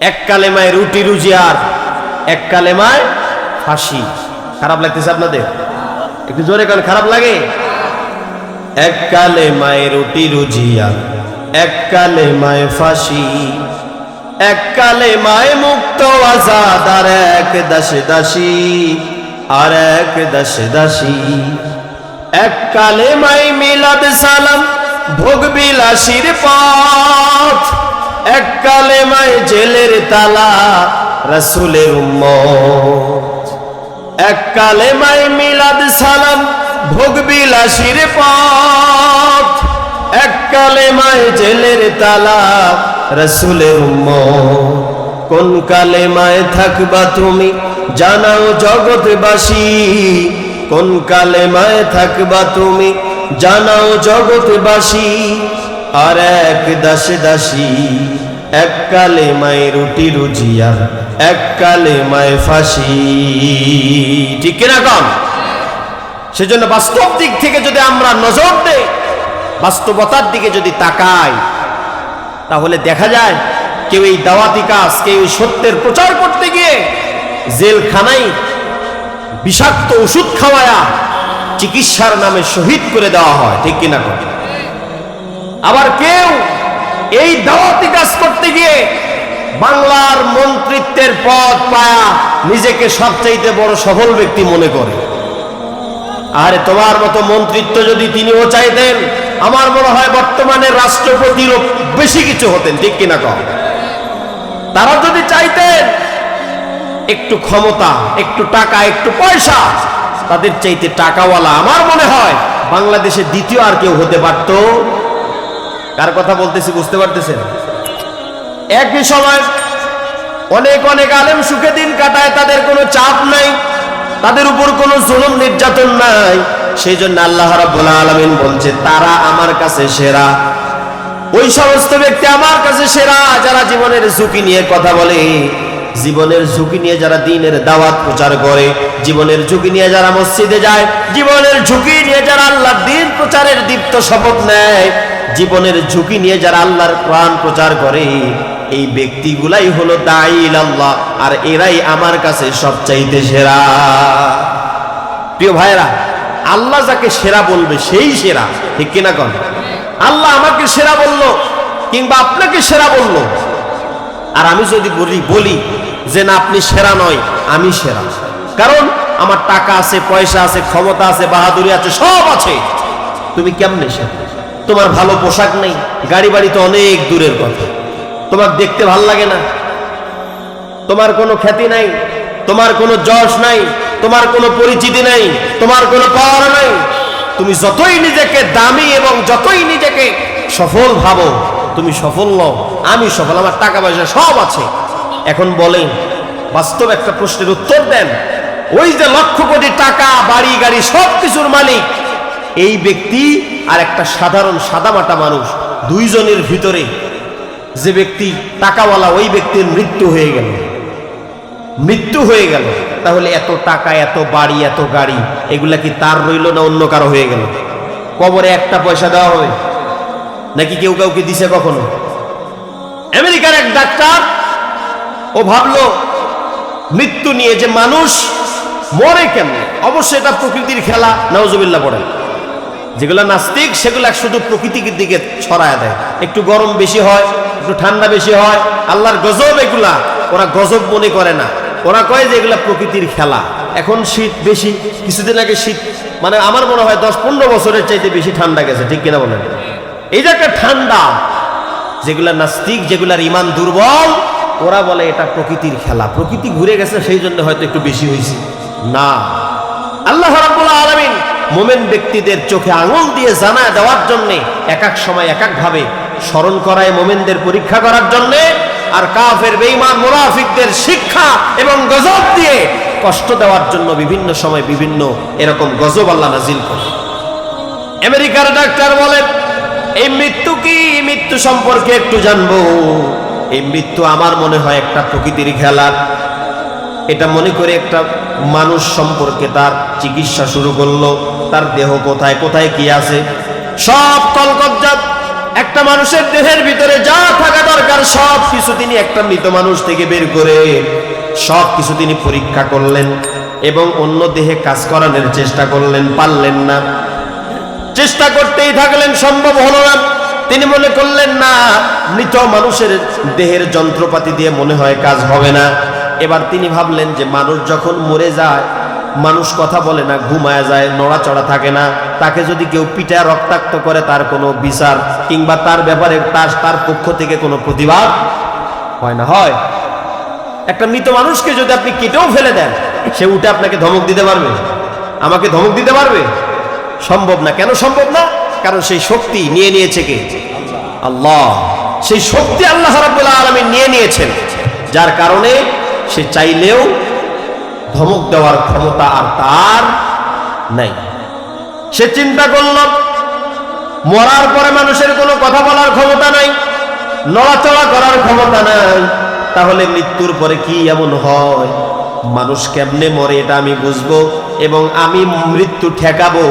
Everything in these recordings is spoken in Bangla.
এক কালেমায় রুটি রুজি আর এক কালেমায় ফাঁসি। খারাপ লাগতেছে আপনাদের? একটু জোরে কারণ খারাপ লাগে। এক কালেমায় রুটি রুজি আর এক কালেমায় ফাঁসি, এক কালেমায় মুক্ত আজাদ আর এক দাসে দাসী, আর এক দাসে দাসী। এক কালেমায় মিলাদ সালাম ভোগ বিলাসীর পথ, এক কালেমায় জেলের তালা রাসূলের উম্মত। এক কালেমায় মিলাদ সালাম ভোগ বিলাসীর পথ, এক কালেমায় জেলের তালা রাসূলের উম্মত। কোন কালেমায় থাকবা তুমি জানাও জগৎবাসী, কোন কালেমায় থাকবা তুমি জানাও জগৎবাসী, আর এক দাসে দাসী। এক কালেমায় রুটি রুজি আর এক কালেমায় ফাঁসি। ঠিক কিনা কম? সেজন্য বাস্তব দিক থেকে যদি আমরা নজর দেই, বাস্তবতার দিকে যদি তাকাই, তাহলে দেখা যায় কেউ এই দাওয়াতি কাজ, কেউ সত্যের প্রচার করতে গিয়ে জেলখানায় বিষাক্ত ওষুধ খাওয়ায়া চিকিৎসার নামে শহীদ করে দেওয়া হয়। ঠিক কিনা কম? আবার কেউ এই দাওয়াতি কাজ করতে গিয়ে বাংলার মন্ত্রিত্বের পদ পায়া নিজেকে সবচাইতে বড় সফল ব্যক্তি মনে করে। আরে তোমার মতো মন্ত্রিত্ব যদি তিনিও চাইতেন, আমার মনে হয় বর্তমানে রাষ্ট্রপতিরও বেশি কিছু হতেন। ঠিক কিনা কম? তারা যদি চাইতেন একটু ক্ষমতা, একটু টাকা, একটু পয়সা, তাদের চাইতে টাকাওয়ালা আমার মনে হয় বাংলাদেশে দ্বিতীয় আর কেউ হতে পারত। কার কথা বলতেছি বুঝতে পারতেছেন? একই সময় অনেক অনেক আলেম সুখে দিন কাটায়, তাদের কোনো চাপ নাই, তাদের উপর কোনো জুলুম নির্যাতন নাই। সেই জন্য আল্লাহ রাব্বুল আলামিন বলছে তারা আমার কাছে সেরা। ওই সমস্ত ব্যক্তি আমার কাছে সেরা যারা জীবনের ঝুঁকি নিয়ে কথা বলে, জীবনের ঝুঁকি নিয়ে যারা দ্বীনের দাওয়াত প্রচার করে, জীবনের ঝুঁকি নিয়ে যারা মসজিদে যায়, জীবনের ঝুঁকি নিয়ে যারা আল্লাহর দ্বীন প্রচারের দীপ্ত শপথ নেয়, জীবনের ঝুঁকি নিয়ে যারা আল্লাহর কোরআন প্রচার করে, এই ব্যক্তিগুলাই হলো দাঈল আল্লাহ, আর এরাই আমার কাছে সবচাইতে সেরা। প্রিয় ভাইরা, আল্লাহ যাকে সেরা বলবে সেই সেরা। ঠিক কিনা কন? আল্লাহ আমাকে সেরা বলল কিংবা আপনাকে সেরা বলল, আর আমি যদি বলি যে না আপনি সেরা নয়, আমি সেরা, কারণ আমার টাকা আছে, পয়সা আছে, ক্ষমতা আছে, বাহাদুরি আছে, সব আছে, তুমি কেমনে সেরা? তোমার ভালো পোশাক নেই, গাড়ি বাড়ি তো অনেক দূরের কথা, তোমার দেখতে ভাল লাগে না, তোমার কোনো খ্যাতি নাই, তোমার কোনো যশ নাই, তোমার কোনো পরিচিতি নাই, তোমার কোনো পাওয়ার নাই, তুমি যতই নিজেকে দামি এবং যতই নিজেকে সফল ভাবো, তুমি সফল নও, আমি সফল, আমার টাকা পয়সা সব আছে। এখন বলেন, বাস্তব একটা প্রশ্নের উত্তর দেন, ওই যে লক্ষ কোটি টাকা, বাড়ি গাড়ি সব কিছুর মালিক এই ব্যক্তি আর একটা সাধারণ সাদামাটা মানুষ, দুইজনের ভিতরে যে ব্যক্তি টাকাওয়ালা, ওই ব্যক্তির মৃত্যু হয়ে গেল, তাহলে এত টাকা, এত বাড়ি, এত গাড়ি, এগুলা কি তার রইল না অন্য কারো হয়ে গেল? কবরে একটা পয়সা দেওয়া হবে নাকি কেউ কাউকে দিছে কখনো? আমেরিকার এক ডাক্তার, ও ভাবলো মৃত্যু নিয়ে যে মানুষ মরে কেমনে, অবশ্যই এটা প্রকৃতির খেলা, নাউজুবিল্লাহ পড়েন। যেগুলা নাস্তিক সেগুলা শুধু প্রকৃতির দিকে ছড়ায় দেয়, একটু গরম বেশি হয়, একটু ঠান্ডা বেশি হয়, আল্লাহর গজব, এগুলা ওরা গজব মনে করে না, ওরা কয় যে এগুলা প্রকৃতির খেলা। এখন শীত বেশি, কিছুদিন আগে শীত, মানে আমার মনে হয় 10-15 বছরের চাইতে বেশি ঠান্ডা গেছে। ঠিক কিনা বলেন? এই যে একটা ঠান্ডা, যেগুলা নাস্তিক, যেগুলার ইমান দুর্বল, ওরা বলে এটা প্রকৃতির খেলা, প্রকৃতি ঘুরে গেছে সেই জন্য হয়তো একটু বেশি হয়েছে। না, আল্লাহ রাব্বুল আলামিন মোমেন ব্যক্তিদের চোখে আঙুল দিয়ে জানায় দেওয়ার জন্যে এক এক সময় এক এক ভাবে স্মরণ করায়, মোমেনদের পরীক্ষা করার জন্যে, আর কাফের, বেঈমান, মুনাফিকদের শিক্ষা এবং গজব দিয়ে কষ্ট দেওয়ার জন্য বিভিন্ন সময় বিভিন্ন এরকম গজব আল্লাহ নাজিল করে। আমেরিকার ডাক্তার বলেন, এই মৃত্যু কি, মৃত্যু সম্পর্কে একটু জানবো। এই মৃত্যু আমার মনে হয় একটা প্রকৃতির খেলা। এটা মনে করে একটা মানুষ সম্পর্কে তার চিকিৎসা শুরু করলো, তার দেহ কোথায় কোথায় কি আছে সব কলকবজা একটা মানুষের দেহের ভিতরে যা থাকা দরকার সব কিছু তিনি একটা মৃত মানুষ থেকে বের করে সব কিছু তিনি পরীক্ষা করলেন এবং অন্য দেহে কাজ করানোর চেষ্টা করলেন, পারলেন না। চেষ্টা করতেই থাকলেন, সম্ভব হলো না। তিনি মনে করলেন না, মৃত মানুষের দেহের যন্ত্রপাতি দিয়ে মনে হয় কাজ হবে না। এবার তিনি ভাবলেন যে মানুষ যখন মরে যায়, মানুষ কথা বলে না, ঘুমায় যায়, নড়াচড়া থাকে না, তাকে যদি কেউ পিটায় রক্তাক্ত করে তার কোনো বিচার কিংবা তার ব্যাপারে তার পক্ষ থেকে কোনো প্রতিবাদ হয় না। হয় একটা মৃত মানুষকে যদি আপনি কেটেও ফেলে দেন, সে উঠে আপনাকে ধমক দিতে পারবে? আমাকে ধমক দিতে পারবে? সম্ভব না। কেন সম্ভব না? কারণ সেই শক্তি নিয়ে নিয়েছে কে? আল্লাহ। সেই শক্তি আল্লাহ রাব্বুল আলামিন নিয়ে নিয়েছেন, যার কারণে সে চাইলেও ধমক দেওয়ার ক্ষমতা আর তার নাই। সে চিন্তা করল মরার পরে মানুষের কোনো কথা বলার ক্ষমতা নাই, নড়াচড়া করার ক্ষমতা নাই, তাহলে মৃত্যুর পরে কি এমন হয়, মানুষ কেমনে মরে এটা আমি বুঝবো এবং আমি মৃত্যু ঠেকাবো।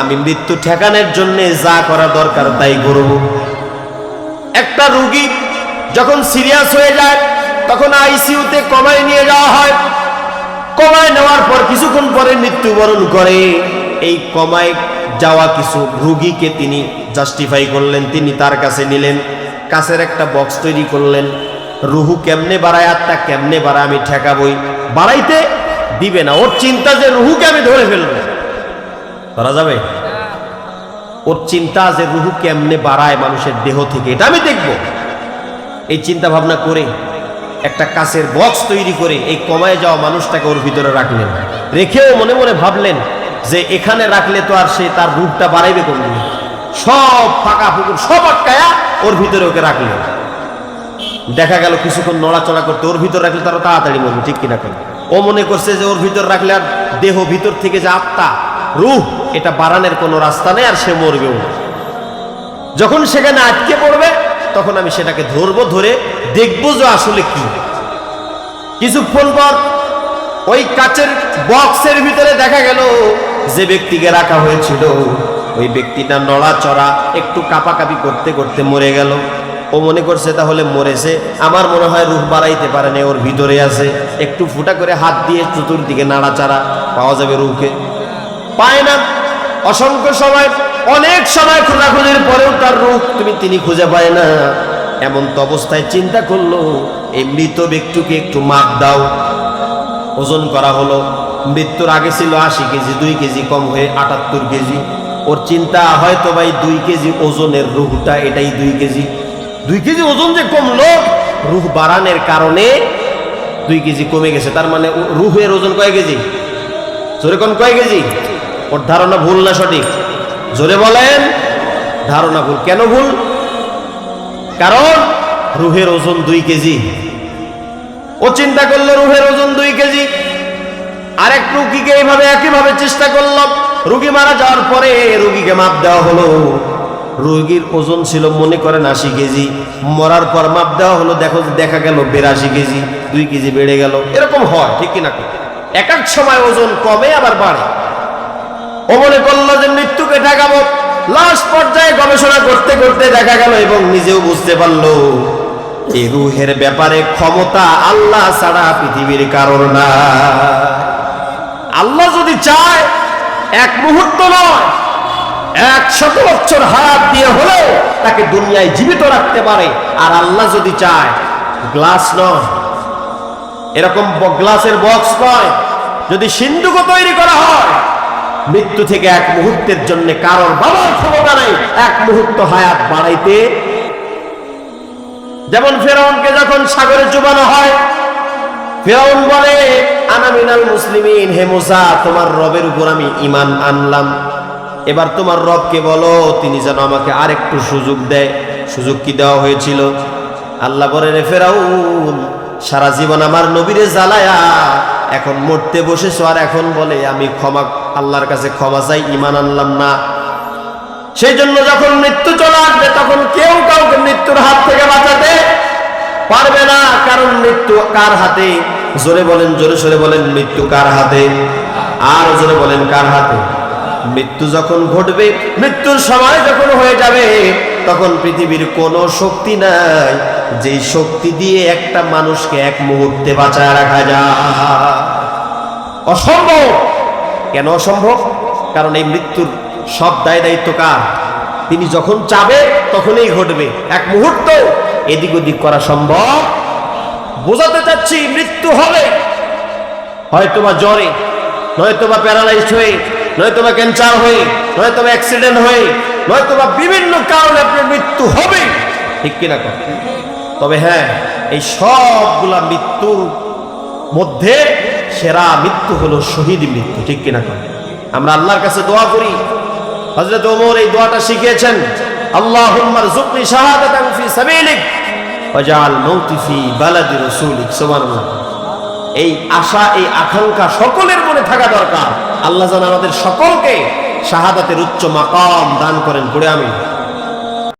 আমি মৃত্যু ঠেকানোর জন্য যা করা দরকার তাই করব। একটা রোগী যখন সিরিয়াস হয়ে যায় তখন আইসিইউতে কমায় নিয়ে যাওয়া হয়। কমায় নেওয়ার পর কিছুক্ষণ পরে মৃত্যুবরণ করে। এই কমায় যাওয়া কিছু রোগীকে তিনি জাস্টিফাই করলেন, তিনি তার কাছে নিলেন, কাছের একটা বক্স তৈরি করলেন। রুহু কেমনে বাড়ায়, আত্মা কেমনে বাড়ায় আমি ঠেকাবই, বাড়াইতে দিবে না। ওর চিন্তা যে রুহুকে আমি ধরে ফেলবো, ধরা যাবে? ওর চিন্তা যে রুহু কেমনে বাড়ায় মানুষের দেহ থেকে, এটা আমি দেখব। এই চিন্তা ভাবনা করে একটা কাছের বক্স তৈরি করে এই কমায় যাওয়া মানুষটাকে ওর ভিতরে রাখলেন। রেখেও মনে মনে ভাবলেন যে এখানে রাখলে তো আর সে তার রূপটা বাড়াইবে কোন দিন, সব ফাঁকা ফুকুর সব আটকায়া ওর ভিতরে ওকে রাখলেন। দেখা গেল কিছুক্ষণ নড়াচড়া করতে, ওর ভিতর রাখলে তারা তাড়াতাড়ি মরবে, ঠিক কিনা? কেন ও মনে করছে যে ওর ভিতর রাখলে আর দেহ ভিতর থেকে যে আত্মা রূহ এটা বাড়ানোর কোনো রাস্তা নেই, আর সে মরবেও না। যখন সেখানে আটকে পড়বে তখন আমি সেটাকে ধরবো, ধরে দেখবো যে আসলে কি। কিছুক্ষণ পর ওই কাচের বক্সের ভিতরে দেখা গেল যে ব্যক্তিকে রাখা হয়েছিল ওই ব্যক্তিটা নড়াচড়া একটু কাঁপাকাঁপি করতে করতে মরে গেল। ও মনে করছে তাহলে মরেছে, আমার মনে হয় রূহ বাড়াইতে পারে না, ওর ভিতরে আছে। একটু ফুটা করে হাত দিয়ে চতুর্দিকে নাড়াচাড়া পাওয়া যাবে রূহকে, পায় না। অসংখ্য সময়, অনেক সময় খোঁজাখুঁজির পরেও তার রূহ তিনি খুঁজে পায় না। এমন তো অবস্থায় চিন্তা করলো এই মৃত ব্যক্তিকে একটু মাপ দাও। ওজন করা হলো, মৃত্যুর আগে ছিল 80 কেজি, 2 কেজি কম হয়ে 78 কেজি। ওর চিন্তা হয়তো ভাই 2 কেজি ওজনের রূহটা এটাই 2 কেজি। 2 কেজি ওজন যে কমলো, রূহ বাড়ানোর কারণে 2 কেজি কমে গেছে। তার মানে রূহের ওজন কয় কেজি? জোরে কোন কয় কেজি? ওর ধারণা ভুল না সঠিক? জোরে বলেন। ধারণা ভুল। কেন ভুল? কারণ রূহের ওজন 2 কেজি। ও চিন্তা করলো রূহের ওজন 2 কেজি। আরেক রোগীকে এইভাবে একইভাবে চেষ্টা করলো। রোগী মারা যাওয়ার পরে রোগীকে মাপ দেওয়া হলো। রোগীর ওজন ছিল মনে করেন 80 কেজি, মরার পর মাপ দেওয়া হলো, দেখা গেল 82 কেজি, 2 কেজি বেড়ে গেল। এরকম হয়, ঠিক কিনা? এক এক সময় ওজন কমে আবার বাড়ে। ও মনে করলো যে মৃত্যুকে ঠেকাবো। লাস্ট পর্যায়ে গবেষণা করতে করতে দেখা গেল এবং নিজেও বুঝতে পারলো এই রূহের ব্যাপারে ক্ষমতা আল্লাহ ছাড়া পৃথিবীর কারণ না। আল্লাহ যদি চায় এক মুহূর্ত নয় 100 বছর হায়াত দিয়ে হলেও তাকে দুনিয়ায় জীবিত রাখতে পারে। আর আল্লাহ যদি চায় গ্লাস নয়, এরকম গ্লাসের বক্স নয়, যদি সিন্ধুকও তৈরি করা হয়, মৃত্যু থেকে এক মুহূর্তের জন্য কারোর বাবার ক্ষমতা নেই 1 মুহূর্ত হায়াত বাড়াইতে। যেমন ফেরাউনকে যখন সাগরে চুবানো হয়, ফেরাউন বলে আনা মিনাল মুসলিমিন, হে মুসা তোমার রবের উপর আমি ঈমান আনলাম, এবার তোমার রবকে বলো তিনি যেন আমাকে আরেকটু সুযোগ দেয়। সুযোগ কি দেওয়া হয়েছিল? আল্লাহ বলে রে ফেরাউন, সারা জীবন আমার নবীরে জ্বালায়া এখন মরতে বসেছো, আর এখন বলে আমি আল্লাহর কাছে ক্ষমা চাই, ঈমান আনলাম না। সেই জন্য যখন মৃত্যু চলে আসবে তখন কেউ কাউকে মৃত্যুর হাত থেকে বাঁচাতে পারবে না। কারণ মৃত্যু কার হাতে? জোরে বলেন, জোরে সোরে বলেন, মৃত্যু কার হাতে? আর জোরে বলেন, কার হাতে? মৃত্যু যখন ঘটবে, মৃত্যুর সময় যখন হয়ে যাবে তখন পৃথিবীর কোনো শক্তি নাই যে শক্তি দিয়ে একটা মানুষকে এক মুহূর্তে বাঁচায় রাখা যায়। অসম্ভব। কেন অসম্ভব? কারণ এই মৃত্যুর সব দায় দায়িত্ব কার? তিনি যখন চাবে তখনই ঘটবে, এক মুহূর্ত এদিক ওদিক করা সম্ভব। বোঝাতে চাচ্ছি, মৃত্যু হবে, হয়তোবা জ্বরে, নয়তোবা প্যারালাইজড হয়ে, নয়তোবা ক্যান্সার হয়ে, নয়তোবা অ্যাক্সিডেন্ট হয়ে, নয়তোবা বিভিন্ন কারণে আপনার মৃত্যু হবে, ঠিক কিনা? তবে হ্যাঁ, এই সবগুলা মৃত্যুর মধ্যে সেরা মৃত্যু হলো শহীদ মৃত্যু, ঠিক কিনা? আমরা আল্লাহর কাছে দোয়া করি। হযরত ওমর এই দোয়াটা শিখিয়েছেন, আল্লাহুম্মা রযুকনি শাহাদাতান ফি সাবিলিক ওয়াজআল মাউতি ফি বালাদি রাসূলিক। সুবহানাল্লাহ। এই আশা, এই আকাঙ্ক্ষা সকলের মনে থাকা দরকার। আল্লাহ যেন আমাদের সকলকে শাহাদাতের উচ্চ মাকাম দান করেন। পড়ে আমিন।